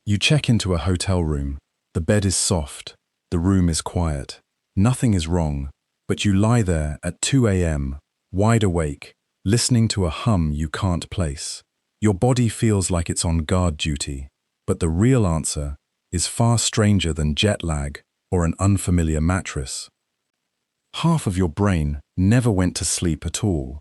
You check into a hotel room. The bed is soft. The room is quiet. Nothing is wrong, but you lie there at 2 a.m., wide awake, listening to a hum you can't place. Your body feels like it's on guard duty, but the real answer is far stranger than jet lag or an unfamiliar mattress. Half of your brain never went to sleep at all.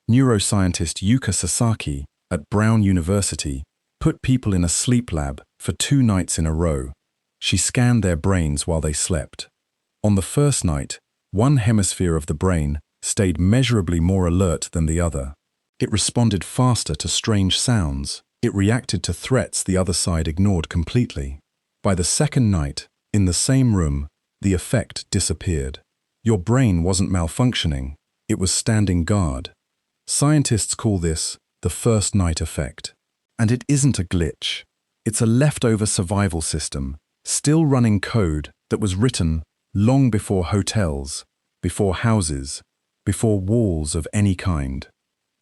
Neuroscientist Yuka Sasaki at Brown University put people in a sleep lab for 2 nights in a row. She scanned their brains while they slept. On the first night, one hemisphere of the brain stayed measurably more alert than the other. It responded faster to strange sounds. It reacted to threats the other side ignored completely. By the second night, in the same room, the effect disappeared. Your brain wasn't malfunctioning, it was standing guard. Scientists call this the first night effect. And it isn't a glitch. It's a leftover survival system, still running code that was written long before hotels, before houses, before walls of any kind.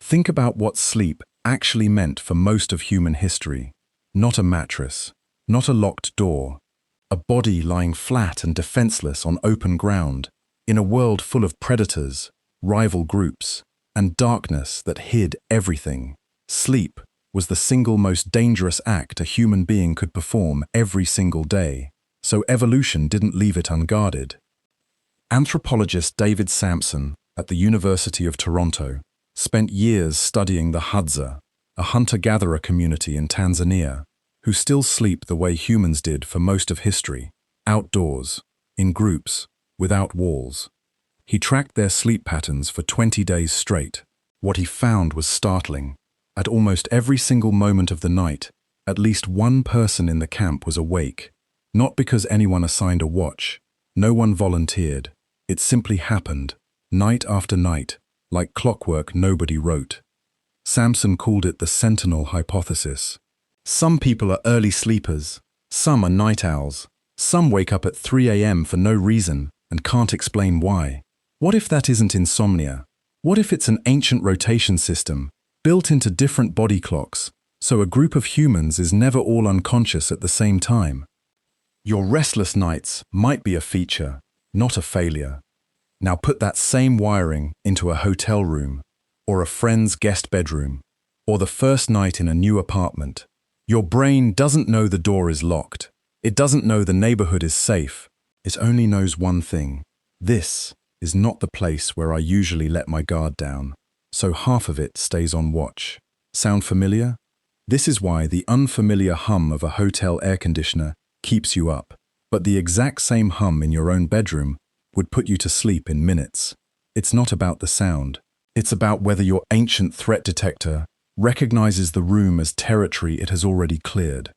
Think about what sleep actually meant for most of human history. Not a mattress, not a locked door, a body lying flat and defenseless on open ground, in a world full of predators, rival groups, and darkness that hid everything. Sleep was the single most dangerous act a human being could perform every single day, so evolution didn't leave it unguarded. Anthropologist David Sampson at the University of Toronto spent years studying the Hadza, a hunter-gatherer community in Tanzania, who still sleep the way humans did for most of history, outdoors, in groups, without walls. He tracked their sleep patterns for 20 days straight. What he found was startling. At almost every single moment of the night, at least one person in the camp was awake, not because anyone assigned a watch. No one volunteered. It simply happened, night after night, like clockwork nobody wrote. Sampson called it the sentinel hypothesis. Some people are early sleepers, some are night owls, some wake up at 3 a.m. for no reason and can't explain why. What if that isn't insomnia? What if it's an ancient rotation system, built into different body clocks, so a group of humans is never all unconscious at the same time? Your restless nights might be a feature, not a failure. Now put that same wiring into a hotel room, or a friend's guest bedroom, or the first night in a new apartment. Your brain doesn't know the door is locked. It doesn't know the neighborhood is safe. It only knows one thing. This is not the place where I usually let my guard down. So half of it stays on watch. Sound familiar? This is why the unfamiliar hum of a hotel air conditioner keeps you up, but the exact same hum in your own bedroom would put you to sleep in minutes. It's not about the sound. It's about whether your ancient threat detector recognizes the room as territory it has already cleared.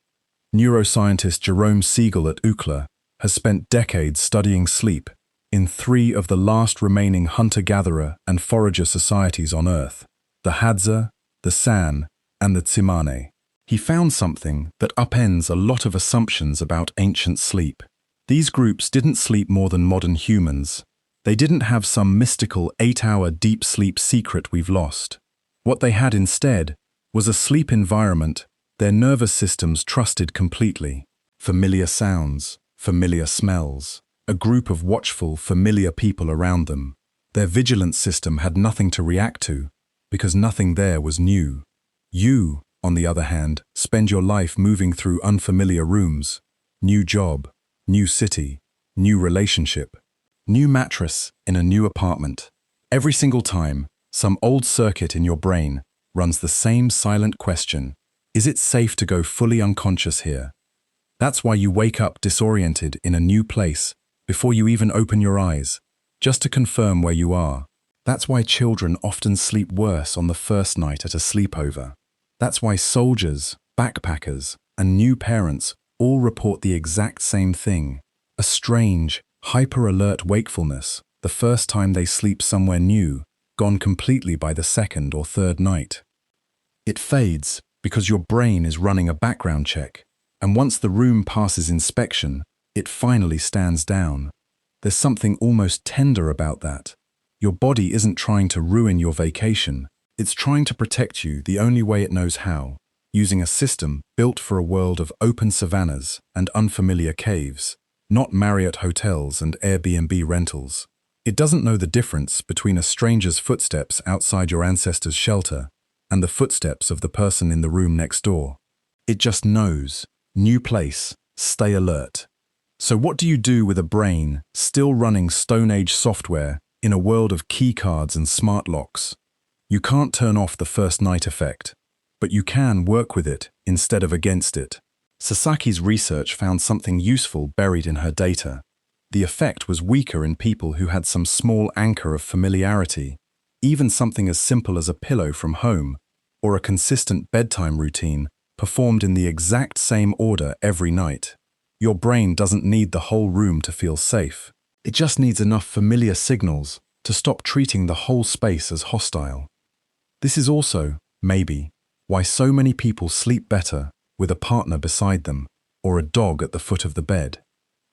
Neuroscientist Jerome Siegel at UCLA has spent decades studying sleep in 3 of the last remaining hunter-gatherer and forager societies on Earth, the Hadza, the San, and the Tsimane. He found something that upends a lot of assumptions about ancient sleep. These groups didn't sleep more than modern humans. They didn't have some mystical 8-hour deep sleep secret we've lost. What they had instead was a sleep environment their nervous systems trusted completely. Familiar sounds, familiar smells, a group of watchful, familiar people around them. Their vigilance system had nothing to react to, because nothing there was new. You, on the other hand, spend your life moving through unfamiliar rooms, new job, new city, new relationship, new mattress in a new apartment. Every single time, some old circuit in your brain runs the same silent question: is it safe to go fully unconscious here? That's why you wake up disoriented in a new place before you even open your eyes, just to confirm where you are. That's why children often sleep worse on the first night at a sleepover. That's why soldiers, backpackers, and new parents all report the exact same thing: a strange, hyper-alert wakefulness the first time they sleep somewhere new, gone completely by the second or third night. It fades because your brain is running a background check, and once the room passes inspection, it finally stands down. There's something almost tender about that. Your body isn't trying to ruin your vacation, it's trying to protect you the only way it knows how. using a system built for a world of open savannas and unfamiliar caves, not Marriott hotels and Airbnb rentals. It doesn't know the difference between a stranger's footsteps outside your ancestor's shelter and the footsteps of the person in the room next door. It just knows. New place, stay alert. So what do you do with a brain still running Stone Age software in a world of keycards and smart locks? You can't turn off the first night effect, but you can work with it instead of against it. Sasaki's research found something useful buried in her data. The effect was weaker in people who had some small anchor of familiarity, even something as simple as a pillow from home or a consistent bedtime routine performed in the exact same order every night. Your brain doesn't need the whole room to feel safe. It just needs enough familiar signals to stop treating the whole space as hostile. This is also, maybe, why so many people sleep better with a partner beside them or a dog at the foot of the bed.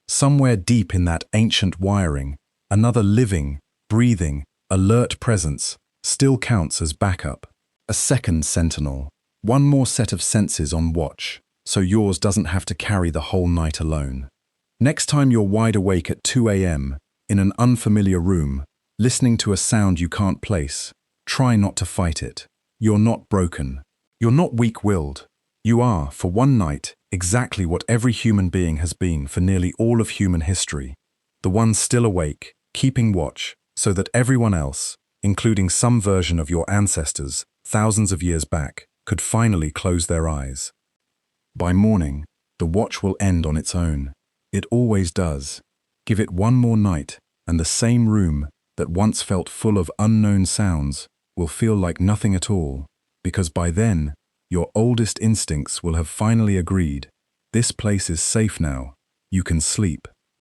Somewhere deep in that ancient wiring, another living, breathing, alert presence still counts as backup. A second sentinel, one more set of senses on watch, so yours doesn't have to carry the whole night alone. Next time you're wide awake at 2 a.m. in an unfamiliar room, listening to a sound you can't place, try not to fight it. You're not broken. You're not weak-willed. You are, for one night, exactly what every human being has been for nearly all of human history. The one still awake, keeping watch, so that everyone else, including some version of your ancestors, thousands of years back, could finally close their eyes. By morning, the watch will end on its own. It always does. Give it one more night, and the same room that once felt full of unknown sounds will feel like nothing at all, because by then, your oldest instincts will have finally agreed, this place is safe now, you can sleep.